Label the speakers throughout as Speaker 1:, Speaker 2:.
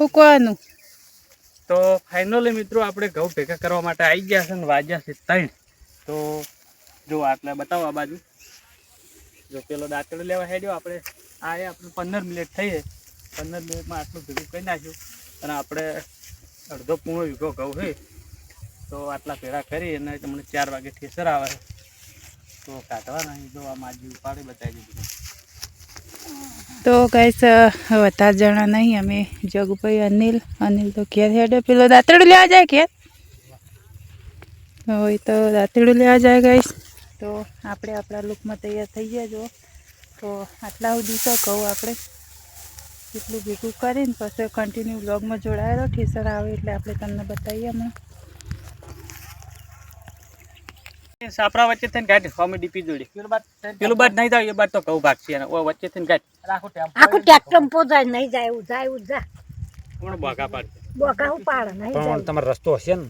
Speaker 1: હુકવાનું
Speaker 2: તો ફાઇનલી મિત્રો આપણે ઘઉં ભેગા કરવા માટે આવી ગયા છે ને વાગ્યા છે 3. તો જો આટલા બતાવો આ બાજુ જો પેલો દાંતડો લેવા હેડ્યો આપણે આપણે 15 મિનિટ થઈ 15 મિનિટમાં આટલું ભેગું કરી નાખ્યું અને આપણે અડધો પૂર્ણ વીઘો ઘઉં છે તો આટલા ભેળા કરી અને તમને 4 વાગે ઠેસર આવે તો કાઢવાના જો આ માજી ઉપાડી બતાવી દીધું.
Speaker 1: તો ગાઈસ વધારે જણા નહીં અમે જગુભાઈ અનિલ તો ઘેર હેડે પેલો દાંતડું લેવા જાય ઘેર હોય તો દાંતડું લેવા જાય ગાઈસ. તો આપણે આપણા લુકમાં તૈયાર થઈ ગયા જો તો આટલા સુધી તો કહું આપણે એટલું ભેગું કરીને પછી કન્ટિન્યુ બ્લોગમાં જોડાયેલો ઠેસર આવે એટલે આપણે તમને બતાવીએ હમણાં.
Speaker 2: સાપરા વચ્ચે થઈને ગાઢ કોમેડી પી જોડી પેલું બાદ નહીં જાય એ બાદ તો ઘઉં ભાગશે અને વચ્ચે થઈને ગાઢ
Speaker 3: આખું ટ્રેક્ટર પોજાય નહીં જાય જા
Speaker 2: કોણ બોગા પાડશે
Speaker 3: બોકા ઉપાડ નહીં
Speaker 4: પણ તમારો રસ્તો હશે ને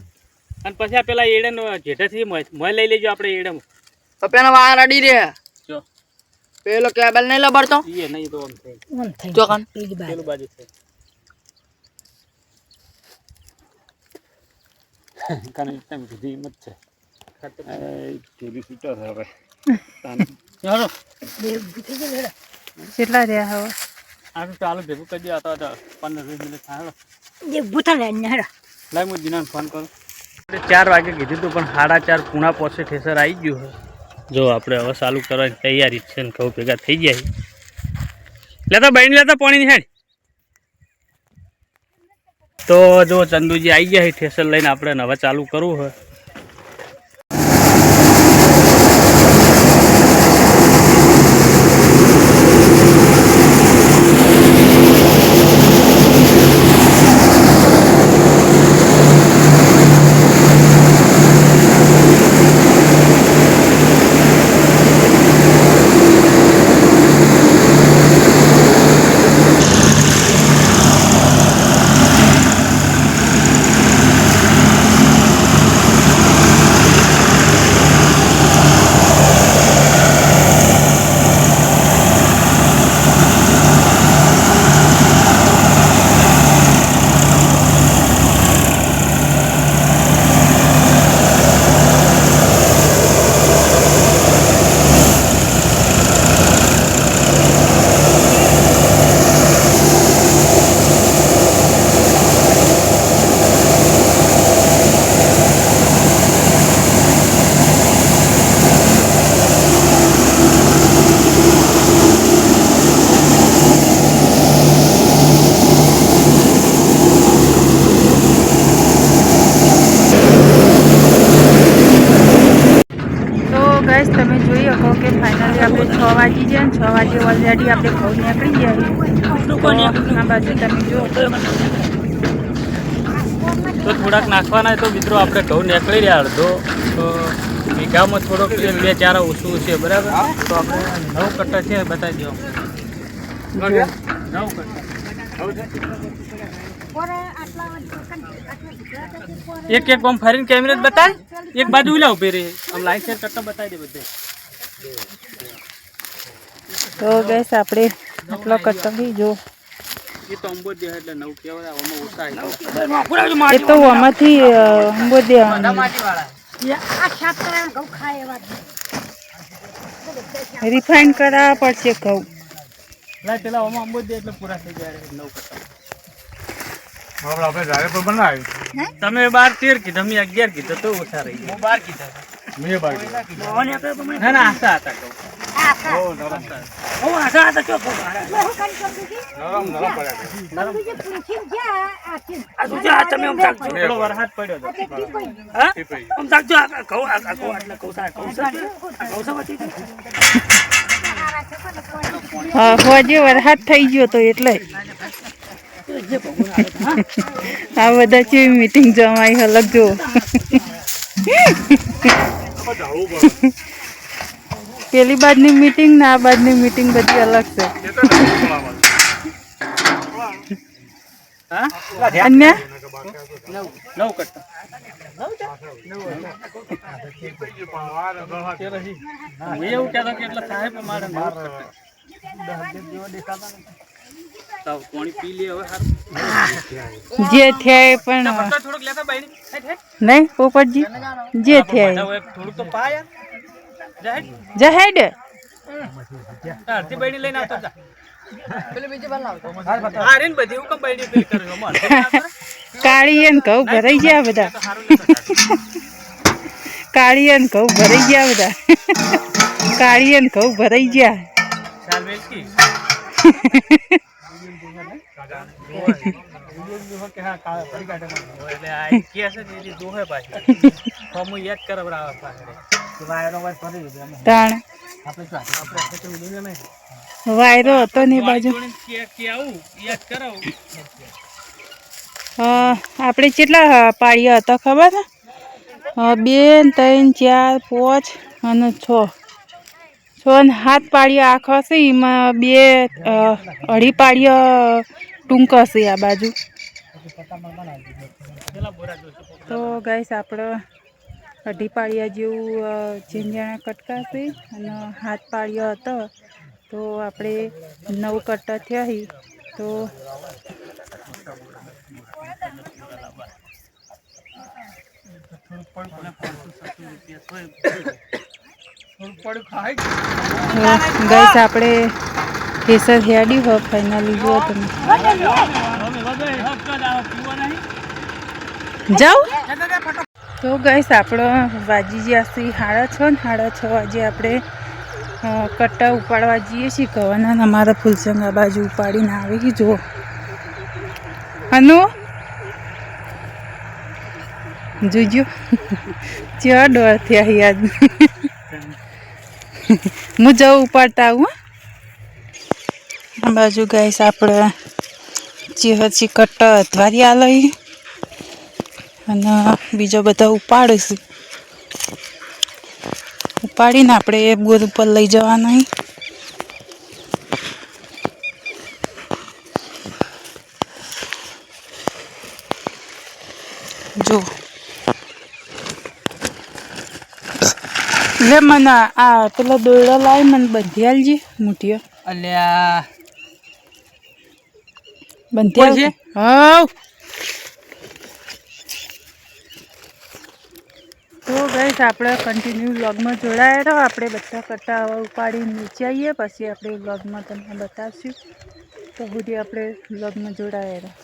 Speaker 2: અને પછી આ પેલા એડે જેઠેથી મોય લઈ લેજો આપણે એડે
Speaker 5: પપ્પાનો વાર અડી રે
Speaker 2: જો
Speaker 5: પેલો કેબલ નહીં લબડતો
Speaker 2: એ નહીં તો આમ થઈ
Speaker 5: ચોકન
Speaker 2: પેલું બાજુ છે કાને તેમ કીધી હિંમત છે ટીવી ફીટર હવે ચાલો
Speaker 1: કેટલા રહ્યા હવે
Speaker 2: આ તો ચાલુ ભેગું કરી દે તો 15-20 મિનિટ થાય
Speaker 3: જે ભૂતા લે ને હેડો
Speaker 2: લાઈ હું જીનાને ફોન કરું 4 વાગે કીધું હતું પણ 4:30 પૂણા પહોંચે ઠેસર આવી ગયું છે જો આપણે હવે ચાલુ કરવાની તૈયારી છે ને ઘઉં ભેગા થઈ ગયા લેતા બહેન લેતા પાણીની હેડ તો જો ચંદુજી આવી ગયા છે ઠેસર લઈને આપણે હવે ચાલુ કરવું હોય.
Speaker 1: તમે જોઈ શકો કે ફાઇનલી આપણે 6 વાગી ગયા ને 6 વાગે ઓલરેડી આપણે ઘઉં નીકળી ગયા આ બાજુ તમે જુઓ
Speaker 2: તો થોડાક નાખવાના તો મિત્રો આપણે ઘઉં નીકળી રહ્યા અડધો તો વીઘામાં થોડોક 2-4 ઓછું છે બરાબર તો આપણે 9 કટ્ટા છે બતાવી દો 9 કટ્ટા એક આમ ફરીને કેમેરા બતાય એક બાજુ ઉલા ઉભી રહી આમ લાઈન શેર કરતા બતાવી દે બધે.
Speaker 1: તો ગેસ આપણે આટલો કટ્ટો થઈ જો
Speaker 2: એ તો અંબો દે એટલે 9 કહેવાય આમાં ઓછા
Speaker 1: એ તો આમાંથી અંબો દે
Speaker 3: આ શાસ્ત્ર ઘઉં ખાય એવા
Speaker 1: રિફાઇન કરાવવા પડશે ઘઉં
Speaker 2: લાય પેલા આમાં અંબો દે એટલે પૂરા થઈ જાય 9 કટ્ટા.
Speaker 4: આપણે ઝાડે પર બનાવ્યું
Speaker 2: તમે 12-13 કીધા મેં 11 કીધા તો ઓછા રહી ગયા. 12 કીધા
Speaker 4: મેં બાકી
Speaker 2: ના ના આશા હતા કહું થોડો વરસાદ પડ્યો હતો
Speaker 1: હોજે વરસાદ થઈ ગયો તો એટલે આ બધા કેવી મીટિંગ જમાઈ અલગ જો પેલી બાજની મીટિંગ ને આ બાજની મીટિંગ બધી અલગ છે. અન્ય
Speaker 2: 9 કટ્ટા એવું કહેતો કે એટલે સાહેબ મારે 9 કટ્ટા 10 જેવો દેખાતા પાણી પી લે હવે સારું
Speaker 1: જે થયા પણ
Speaker 2: ભરતો થોડુંક લેતા બાયડી હેઠ હેઠ
Speaker 1: નહીં પોપટજી જે થયા
Speaker 2: થોડુંક તો પા યાર જા હેઠ
Speaker 1: જહેડ
Speaker 2: અડધી બાયડી લઈને આવતો જા
Speaker 5: પેલી બીજી બાર લાવતો
Speaker 2: આ રેન બધી હું કમ બાયડી પેલી કર્યો મો
Speaker 1: કાળી ને ઘઉં ભરાઈ ગયા બધા કાળી ને ઘઉં ભરાઈ ગયા બધા કાળી ને ઘઉં ભરાઈ ગયા
Speaker 2: ચાલ વેલકી એટલે આ કે છે ને એ દોહે પાછી ફોર્મ યાદ કરાવરાવા પાછળ
Speaker 1: તાણ વાયરો હતો ને એ બાજુ
Speaker 2: કે આવું યાદ કરાવું
Speaker 1: આપણે કેટલા પાળીયા હતા ખબર ને 2 3 4 5 અને 6 ને 7 પાળીયા આખા છે એમાં 2 અઢી પાળીયા ટૂંકા છે આ બાજુ તો ગાઈસ આપણે અઢી પાળિયા જેવું ઝીંઝાણા કટકા છે અને 7 પાળિયા હતો તો આપણે 9 કટ્ટા થયા હી તો ગાઈસ આપણે કેસર હેડ્યું હોય ફાઇનલી જુઓ તમે જાઓ તો ગાઈસ આપણો વાજી જ્યાં 6:30 ને 6:30 વાગે આપણે કટ્ટા ઉપાડવા જઈએ છીએ કવાના અમારા ફૂલસંગ આ બાજુ ઉપાડીને આવી જુઓ અનુ જોજો ચા ડોર થયા યાદ હું જવું ઉપાડતા આવું આ બાજુ ગાઈસ આપણે ચી કટ્ટા અથવારી આ લઈ અને બીજો બધા ઉપાડીશું ઉપાડીને આપણે એ બોર ઉપર લઈ જવાના જો લે મને આ પેલા દોરડા લાવી મને બંધી આલજી મુઠીઓ
Speaker 2: અલ્યા
Speaker 1: બંધી આલજે હા તો ગાઈસ આપણે કન્ટિન્યુ વ્લોગમાં જોડાયા રહો આપણે બધા કટ્ટા હવે ઉપાડીને નીચે આવીએ પછી આપણે વ્લોગમાં તમને બતાવશું તો સુધી આપણે વ્લોગમાં જોડાયા રહો